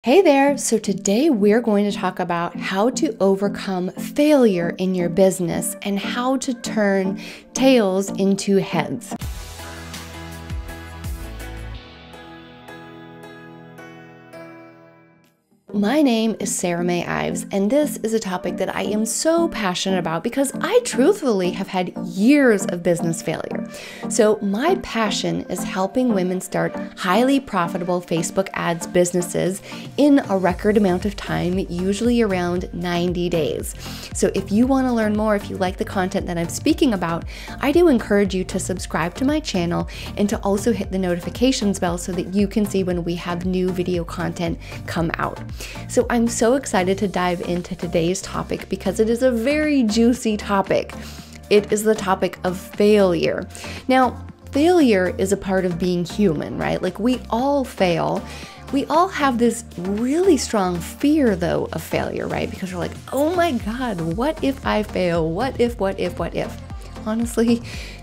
Hey there! So today we're going to talk about how to overcome failure in your business and how to turn tails into heads. My name is Sarah May Ives, and this is a topic that I am so passionate about because I truthfully have had years of business failure. So my passion is helping women start highly profitable Facebook ads businesses in a record amount of time, usually around 90 days. So if you want to learn more, if you like the content that I'm speaking about, I do encourage you to subscribe to my channel and to also hit the notifications bell so that you can see when we have new video content come out. So I'm so excited to dive into today's topic because it is a very juicy topic. It is the topic of failure. Now, failure is a part of being human, right? Like we all fail. We all have this really strong fear though of failure, right? Because we're like, oh my God, what if I fail? What if? Honestly,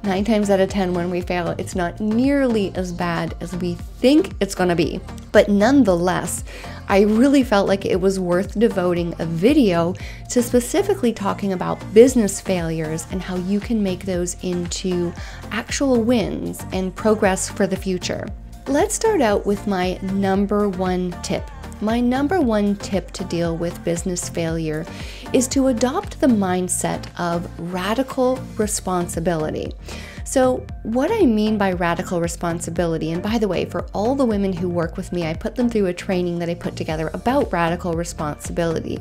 9 times out of 10 when we fail, it's not nearly as bad as we think it's gonna be. But nonetheless, I really felt like it was worth devoting a video to specifically talking about business failures and how you can make those into actual wins and progress for the future. Let's start out with my number one tip. My number one tip to deal with business failure is to adopt the mindset of radical responsibility. So what I mean by radical responsibility, and by the way, for all the women who work with me, I put them through a training that I put together about radical responsibility.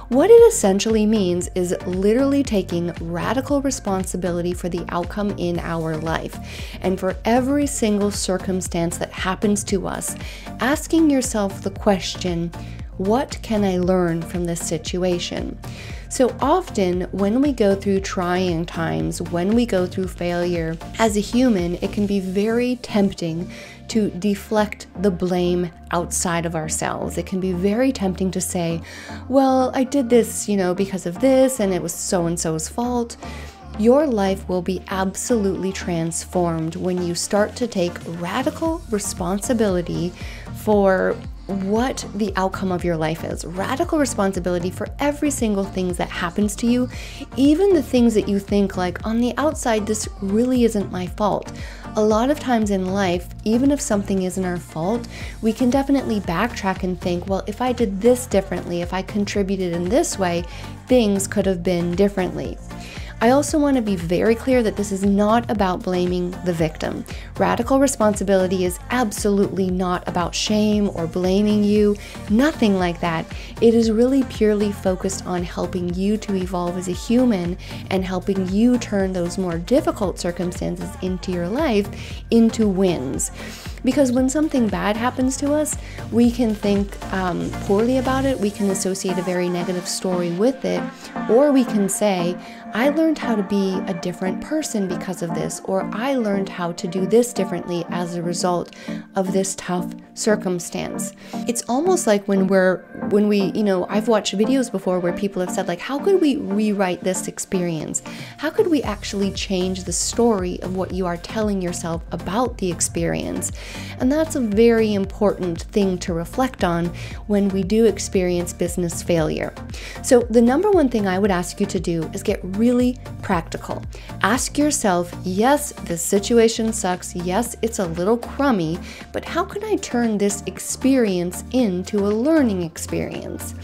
What it essentially means is literally taking radical responsibility for the outcome in our life. And for every single circumstance that happens to us, asking yourself the question, what can I learn from this situation? So often when we go through trying times, when we go through failure, as a human, it can be very tempting to deflect the blame outside of ourselves. It can be very tempting to say, well, I did this, because of this, and it was so-and-so's fault. Your life will be absolutely transformed when you start to take radical responsibility for what the outcome of your life is. Radical responsibility for every single thing that happens to you, even the things that you think like on the outside, this really isn't my fault. A lot of times in life, even if something isn't our fault, we can definitely backtrack and think, well, if I did this differently, if I contributed in this way, things could have been differently. I also want to be very clear that this is not about blaming the victim. Radical responsibility is absolutely not about shame or blaming you, nothing like that. It is really purely focused on helping you to evolve as a human and helping you turn those more difficult circumstances into your life into wins. Because when something bad happens to us, we can think poorly about it, we can associate a very negative story with it, or we can say, I learned how to be a different person because of this, or I learned how to do this differently as a result of this tough circumstance. It's almost like when we, I've watched videos before where people have said like, how could we rewrite this experience? How could we actually change the story of what you are telling yourself about the experience? And that's a very important thing to reflect on when we do experience business failure. So the number one thing I would ask you to do is get really practical. Ask yourself, yes, this situation sucks. Yes, it's a little crummy, but how can I turn this experience into a learning experience?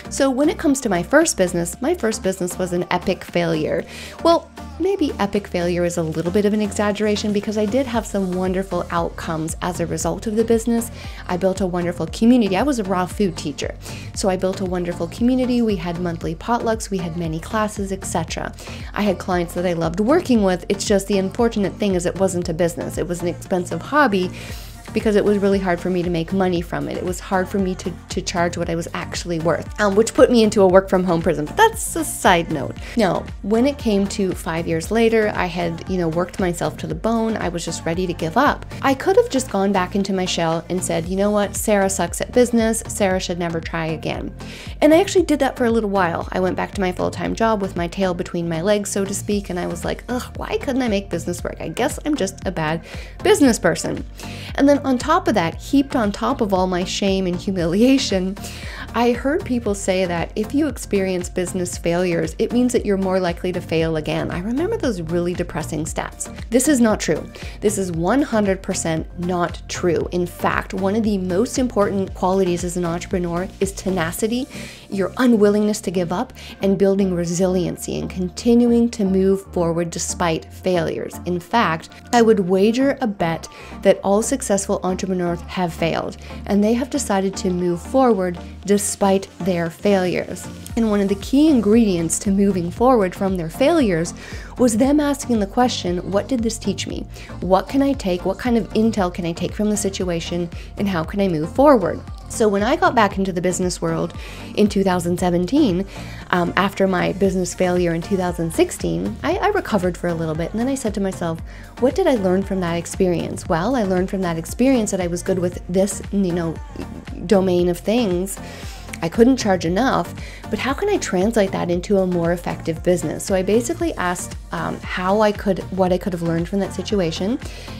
So when it comes to my first business was an epic failure. Well, maybe epic failure is a little bit of an exaggeration because I did have some wonderful outcomes as a result of the business. I built a wonderful community. I was a raw food teacher. So I built a wonderful community. We had monthly potlucks, we had many classes, etc. I had clients that I loved working with. It's just the unfortunate thing is it wasn't a business. It was an expensive hobby because it was really hard for me to make money from it. It was hard for me to charge what I was actually worth, which put me into a work from home prison, but that's a side note. Now, when it came to 5 years later, I had, worked myself to the bone. I was just ready to give up. I could have just gone back into my shell and said, you know what, Sarah sucks at business. Sarah should never try again. And I actually did that for a little while. I went back to my full-time job with my tail between my legs, so to speak, and I was like, ugh, why couldn't I make business work? I guess I'm just a bad business person. And then on top of that, heaped on top of all my shame and humiliation, I heard people say that if you experience business failures, it means that you're more likely to fail again. I remember those really depressing stats. This is not true. This is 100% not true. In fact, one of the most important qualities as an entrepreneur is tenacity, your unwillingness to give up, and building resiliency and continuing to move forward despite failures. In fact, I would wager a bet that all successful entrepreneurs have failed, and they have decided to move forward despite their failures. And one of the key ingredients to moving forward from their failures was them asking the question, what did this teach me? What can I take? What kind of intel can I take from the situation? And how can I move forward? So when I got back into the business world in 2017, after my business failure in 2016, I recovered for a little bit. And then I said to myself, what did I learn from that experience? Well, I learned from that experience that I was good with this, domain of things. I couldn't charge enough, but how can I translate that into a more effective business? So I basically asked what I could have learned from that situation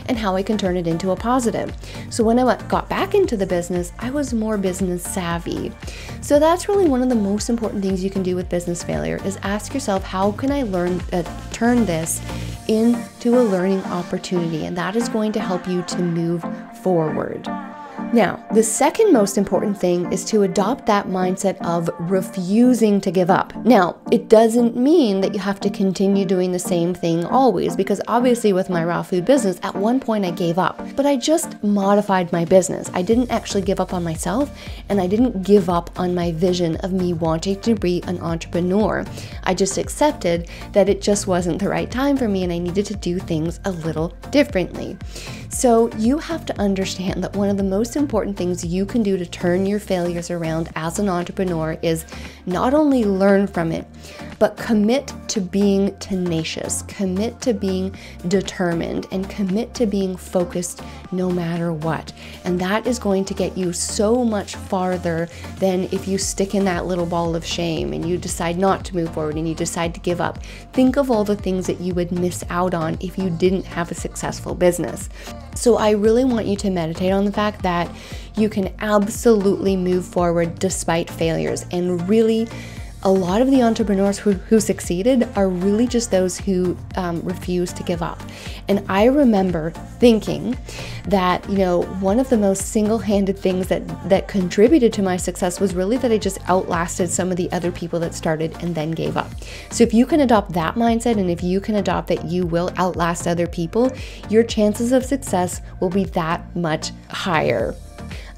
and how I can turn it into a positive. So when I got back into the business, I was more business savvy. So that's really one of the most important things you can do with business failure is ask yourself, how can I turn this into a learning opportunity? And that is going to help you to move forward. Now, the second most important thing is to adopt that mindset of refusing to give up. Now, it doesn't mean that you have to continue doing the same thing always, because obviously with my raw food business, at one point I gave up, but I just modified my business. I didn't actually give up on myself, and I didn't give up on my vision of me wanting to be an entrepreneur. I just accepted that it just wasn't the right time for me and I needed to do things a little differently. So you have to understand that one of the most important things you can do to turn your failures around as an entrepreneur is not only learn from it, but commit to being tenacious, commit to being determined, and commit to being focused no matter what. And that is going to get you so much farther than if you stick in that little ball of shame and you decide not to move forward and you decide to give up. Think of all the things that you would miss out on if you didn't have a successful business. So I really want you to meditate on the fact that you can absolutely move forward despite failures. And really, a lot of the entrepreneurs who succeeded are really just those who refuse to give up. And I remember thinking that, one of the most single-handed things that contributed to my success was really that I just outlasted some of the other people that started and then gave up. So if you can adopt that mindset, and if you can adopt that you will outlast other people, your chances of success will be that much higher.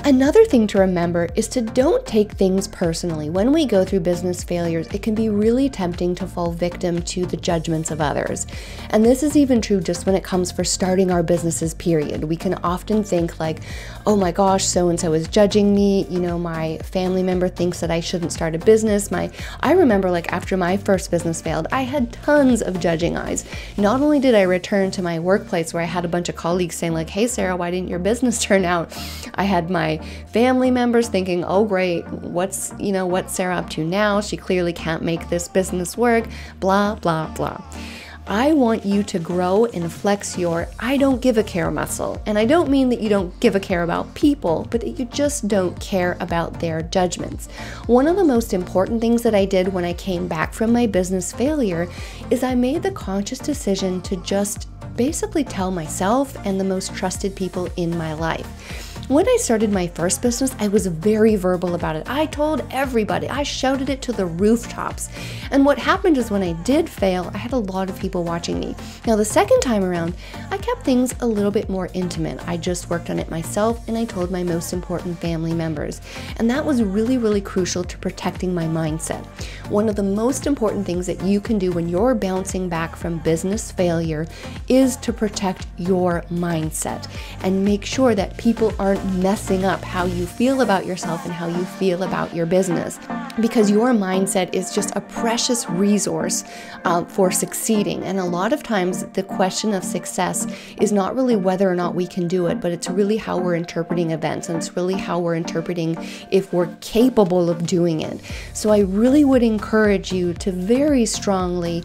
Another thing to remember is to don't take things personally. When we go through business failures, it can be really tempting to fall victim to the judgments of others. And this is even true just when it comes for starting our businesses, period. We can often think like, oh my gosh, so-and-so is judging me. My family member thinks that I shouldn't start a business. I remember like after my first business failed, I had tons of judging eyes. Not only did I return to my workplace where I had a bunch of colleagues saying like, hey Sarah, why didn't your business turn out? I had my family members thinking, oh great, what's Sarah up to now? She clearly can't make this business work, blah, blah, blah. I want you to grow and flex your I don't give a care muscle. And I don't mean that you don't give a care about people, but that you just don't care about their judgments. One of the most important things that I did when I came back from my business failure is I made the conscious decision to just basically tell myself and the most trusted people in my life. When I started my first business, I was very verbal about it. I told everybody, I shouted it to the rooftops. And what happened is when I did fail, I had a lot of people watching me. Now the second time around, I kept things a little bit more intimate. I just worked on it myself and I told my most important family members. And that was really, really crucial to protecting my mindset. One of the most important things that you can do when you're bouncing back from business failure is to protect your mindset and make sure that people are aren't messing up how you feel about yourself and how you feel about your business. Because your mindset is just a precious resource for succeeding. And a lot of times the question of success is not really whether or not we can do it, but it's really how we're interpreting events, and it's really how we're interpreting if we're capable of doing it. So I really would encourage you to very strongly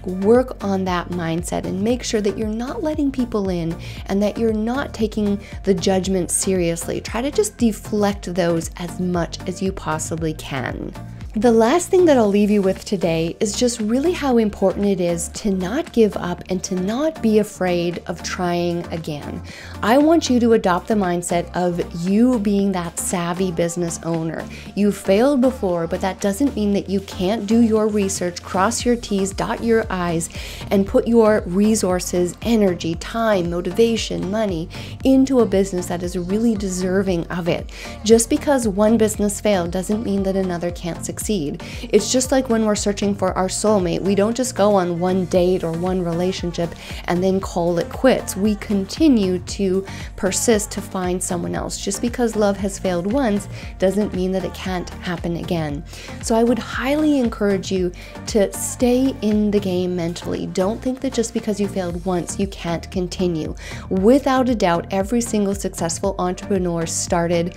work on that mindset and make sure that you're not letting people in and that you're not taking the judgment seriously. Try to just deflect those as much as you possibly can. The last thing that I'll leave you with today is just really how important it is to not give up and to not be afraid of trying again. I want you to adopt the mindset of you being that savvy business owner. You failed before, but that doesn't mean that you can't do your research, cross your T's, dot your I's, and put your resources, energy, time, motivation, money into a business that is really deserving of it. Just because one business failed doesn't mean that another can't succeed. It's just like when we're searching for our soulmate. We don't just go on one date or one relationship and then call it quits. We continue to persist to find someone else. Just because love has failed once doesn't mean that it can't happen again. So I would highly encourage you to stay in the game mentally. Don't think that just because you failed once, you can't continue. Without a doubt, every single successful entrepreneur started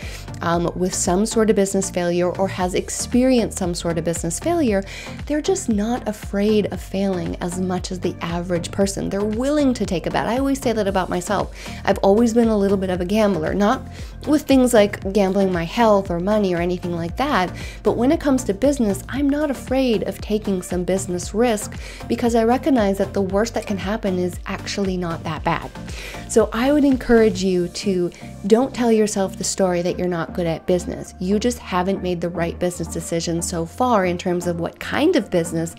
with some sort of business failure or has experienced some sort of business failure. They're just not afraid of failing as much as the average person. They're willing to take a bet. I always say that about myself. I've always been a little bit of a gambler, not with things like gambling my health or money or anything like that, but when it comes to business, I'm not afraid of taking some business risk because I recognize that the worst that can happen is actually not that bad. So I would encourage you to don't tell yourself the story that you're not good at business. You just haven't made the right business decisions so far in terms of what kind of business,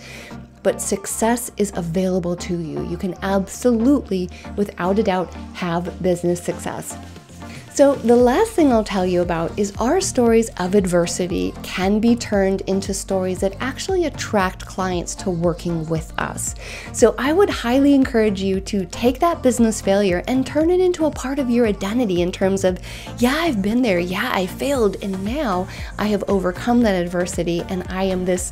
but success is available to you. You can absolutely, without a doubt, have business success. So the last thing I'll tell you about is our stories of adversity can be turned into stories that actually attract clients to working with us. So I would highly encourage you to take that business failure and turn it into a part of your identity in terms of, yeah, I've been there, yeah, I failed, and now I have overcome that adversity and I am this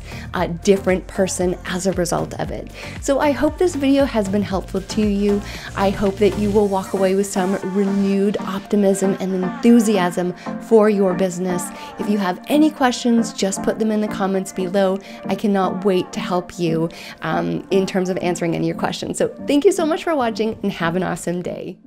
different person as a result of it. So I hope this video has been helpful to you. I hope that you will walk away with some renewed optimism and enthusiasm for your business. If you have any questions, just put them in the comments below. I cannot wait to help you in terms of answering any of your questions. So thank you so much for watching and have an awesome day.